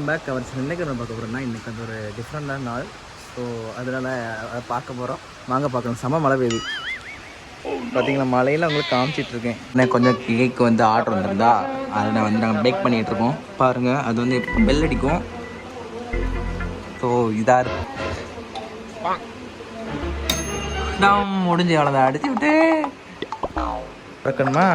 Back covers இன்றைக்கி நம்ம பார்க்க போகிறோம்னா இன்றைக்கி வந்து ஒரு டிஃப்ரெண்டான நாள். ஸோ அதனால் பார்க்க போகிறோம். வாங்க பார்க்கலாம். செம மழை பெய்யுது பார்த்தீங்களா. மழையில் உங்களுக்கு காமிச்சிட்ருக்கேன். நான் கொஞ்சம் கேக்கு வந்து ஆர்டர் வந்திருந்தா அதை நான் வந்து நாங்கள் பேக் பண்ணிகிட்ருக்கோம். பாருங்கள், அது வந்து இப்போ பெல் அடிக்கும். ஸோ இதாக இருக்கும். நான் முடிஞ்ச அவ்வளோதான், அடிச்சு விட்டு இருக்கணுமா.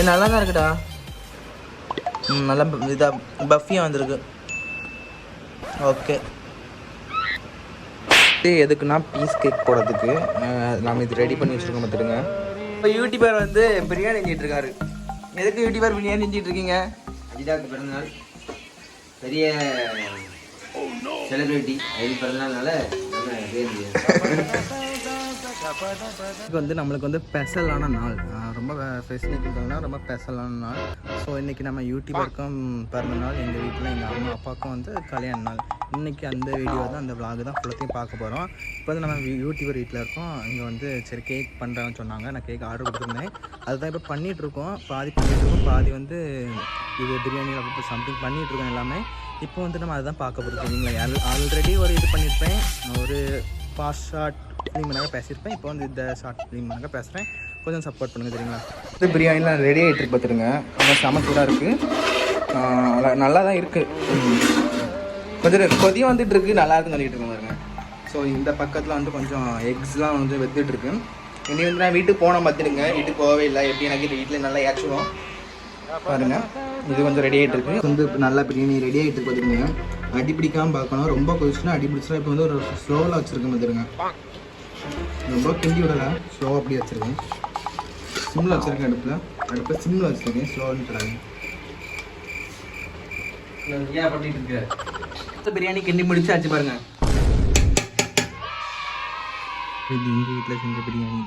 நல்லா தான் இருக்குடா. நல்லா இதாக பஃபியாக வந்திருக்கு. ஓகே, எதுக்குன்னா பீஸ் கேக் போடுறதுக்கு நாம் இது ரெடி பண்ணி வச்சுருக்கோம். பார்த்துடுங்க. இப்போ யூடியூபர் வந்து பிரியாணி செஞ்சிட்ருக்காரு. எதுக்கு யூடியூபர் பிரியாணி செஞ்சிட்ருக்கீங்க? அஜிதாவுக்கு பிறந்தநாள், பெரிய செலிப்ரிட்டி. அது பிறந்தநாள்னால இது வந்து நம்மளுக்கு வந்து ஸ்பெஷலான நாள். ரொம்ப ஃபெசிலிட்டினா ரொம்ப ஸ்பெஷலான நாள். ஸோ இன்றைக்கி நம்ம யூடியூபருக்கும் பிறந்த நாள். எங்கள் வீட்டில் எங்கள் அம்மா அப்பாவுக்கும் வந்து கல்யாண நாள். இன்றைக்கி அந்த வீடியோ தான், அந்த விளாக் தான் ஃபுல்லத்தையும் பார்க்க போகிறோம். இப்போ வந்து நம்ம யூடியூபர் வீட்டில் இருக்கோம். இங்கே வந்து சரி கேக் பண்ணுறாங்கன்னு சொன்னாங்க. நான் கேக் ஆர்டர் கொடுத்துருந்தேன். அதுதான் இப்போ பண்ணிகிட்ருக்கோம். பாதி பண்ணிகிட்ருக்கோம், பாதி வந்து இது பிரியாணி அப்போ சம்திங் பண்ணிகிட்ருக்கோம் எல்லாமே. இப்போ வந்து நம்ம அதுதான் பார்க்க போகிறோம். சரிங்களா. ஆல்ரெடி ஒரு இது பண்ணியிருப்பேன், ஒரு ஃபாஸ்ட் ஷார்ட் ஃபிலிம்னாக பேசியிருப்பேன். இப்போ வந்து இந்த ஷார்ட் ஃபிலிம்னாக பேசுகிறேன். கொஞ்சம் சப்போர்ட் பண்ணுங்கள். சரிங்களா. இது பிரியாணிலாம் ரெடி ஆகிட்டு பார்த்துருங்க. கொஞ்சம் சமச்சூடாக இருக்குது. நல்லா தான் இருக்குது. கொஞ்சம் கொதியும் வந்துட்டுருக்கு. நல்லா இருக்குன்னு சொல்லிட்டு இருக்கேன் பாருங்க. ஸோ இந்த பக்கத்தில் வந்து கொஞ்சம் எக்ஸ்லாம் வந்து வெந்துட்டுருக்கு. இனி வந்து நான் வீட்டுக்கு போனால் பார்த்துடுங்க. வீட்டுக்கு போகவே இல்லை. எப்படி எனக்கு வீட்டில் நல்லா ஏச்சுடும் பாருங்கள். இது கொஞ்சம் ரெடி ஆகிட்டு இருக்கு. வந்து இப்போ நல்லா பிரியாணி ரெடி ஆகிட்டு இருக்கு. பார்த்துருங்க. அடி பிடிக்காமல் பார்க்கணும். ரொம்ப கொதிச்சுன்னா அடி பிடிச்சா. இப்போ வந்து ஒரு ஸ்லோவில் வச்சுருக்கேன் பார்த்துருங்க. ரொம்ப கிண்டி விடலை, ஸ்லோவாக அப்படியே வச்சுருக்கேன். சிம்மில் வச்சுருக்கேன். அடுப்பில் சிம்மில் வச்சுருக்கேன். ஸ்லோன்னு சொல்கிறாங்க. ஏன் பண்ணிட்டு இருக்கு. பிரியாணி கிண்டி முடிச்சு ஆச்சு பாருங்க. இது எங்கள் வீட்டில் செஞ்ச பிரியாணி.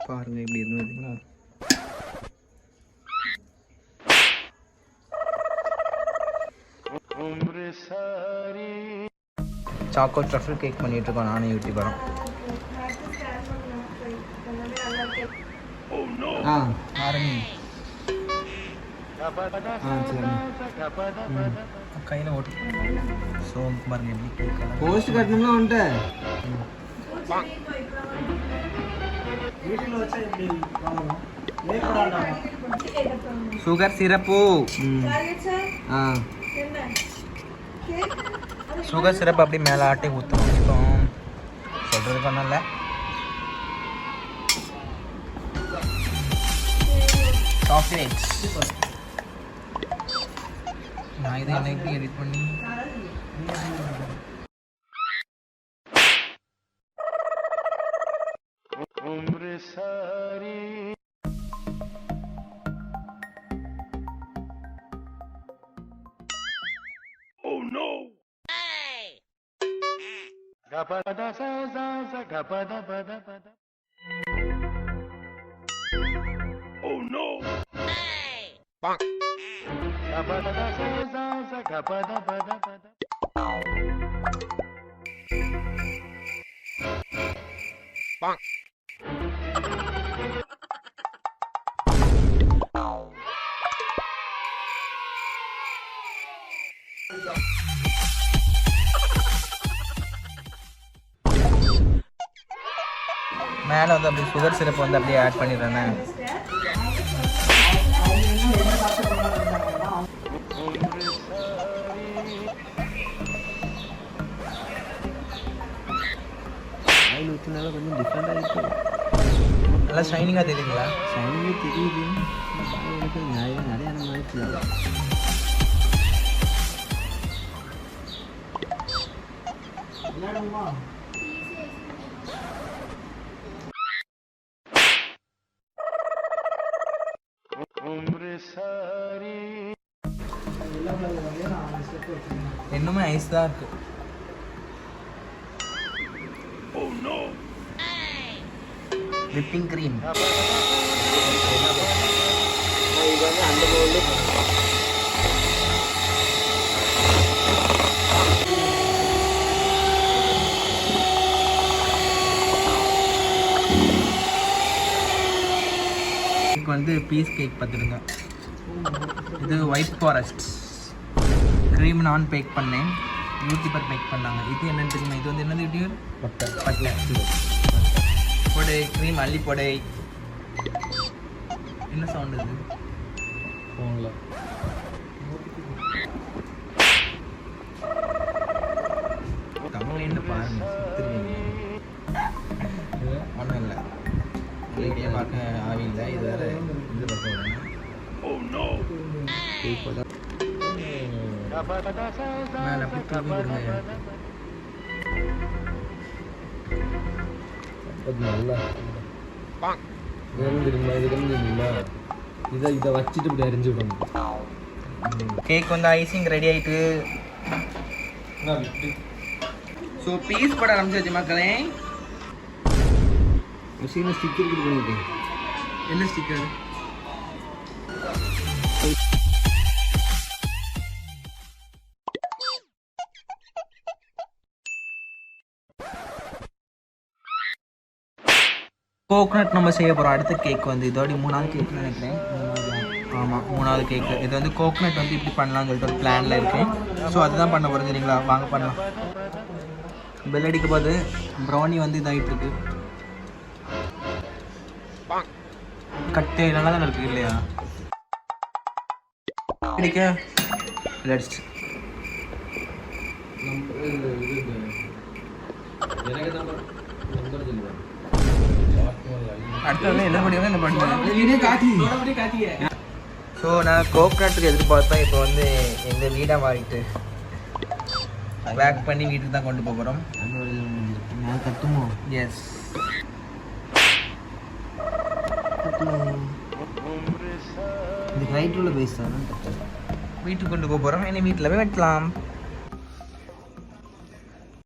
பாருங்க எப்படி இருந்ததுங்களா. சாக்கோ ட்ரஃபிள் கேக் பண்ணிட்டு இருக்கோம் நானும் யூடியூபரும். ஆரம்பி. சரி கையில் ஓட்டு. ஸோ பாருங்க எப்படி கேக் போஸ்ட் கட்டணும்னா வந்துட்டு சுகர் சிரப்பு. சுகர் சிரப் அப்படி மேலே ஆட்டி ஊற்றணும். இப்போ சொல்கிறது பண்ணல. சாக்லேட்ஸ் நான் இதை எனக்கு எடிட் பண்ணி மேலே வந்து அப்படியே சுகர் சிரப் வந்து அப்படியே ஆட் பண்ணிடுறேண்ணே. ஆயில் ஊற்றினால கொஞ்சம் டிஃப்ரெண்டாக இருக்குது. நல்லா ஷைனிங்காக தெரியுதுங்களா? ஷைனிங்காக தெரியுது. நிறைய மாதிரி விளையாடுமா. இன்னுமே ஐஸ் தான் இருக்கு. விப்பிங் கிரீம் இது வந்து அந்த பவுல்லே இதுக்கு வந்து பீஸ் கேக் பார்த்துடுங்க. இது ஒயிட் ஃபாரஸ்ட் க்ரீம் நான் பேக் பண்ணேன், யூடியூபர் பேக் பண்ணாங்க. இது என்னன்னு தெரியுமா? இது வந்து என்னது யூடியூப் பட்டை பொடை க்ரீம் அள்ளி பொடை. என்ன சவுண்ட் இது? ஃபோனில் கம்ப்ளைண்ட் பாருங்க, ஒன்றும் இல்லை, வீடியோ பார்க்க ஆவில்லை. இது வேறு இது பார்க்க விடணும். மேலே அப்படி திரும்பி விடுங்க. நல்லா தெரியுமா இதை வச்சுட்டு இப்படி அரிஞ்சு விடணும். கேக் வந்து ஐசிங் ரெடி ஆயிட்டு. ஸோ பீஸ் போட ஆரம்பிச்சாச்சு மக்களே. மிஷினில் ஸ்டிக்கர் இது பண்ணிட்டேன். என்ன ஸ்டிக்கர்? கோகனட் நம்ம செய்ய போகிறோம். அடுத்த கேக் வந்து இதோட 3வது கேக்னு நினைக்கிறேன். ஆமாம் 3வது கேக்கு. இது வந்து கோகனட் வந்து இப்படி பண்ணலாம்னு சொல்லிட்டு ஒரு பிளானில் இருக்கேன். ஸோ அதுதான் பண்ண போகிறோம். சரிங்களா, வாங்க பண்ணலாம். பெல் அடிக்க போது ப்ரௌனி வந்து இதாகிட்டு இருக்கு. கட்டு நல்லா தான் இருக்குது இல்லையா? அடிக்க லெட்ஸ். அடுத்த என்ன பண்ணுவாங்க என்ன பண்ணுவேன். ஸோ நான் கோகனட்டுக்கு எதிர்பார்த்தேன். இப்போ வந்து எங்கள் வீடாக மாறிட்டு பேக் பண்ணி வீட்டுக்கு தான் கொண்டு போகிறோம். நான் கட்டுமோ? எஸ், இந்த ரைட் உள்ள பேஸ் தான் வீட்டுக்கு கொண்டு போக போகிறோம். என்ன வீட்டில் போய் வெட்டலாம்.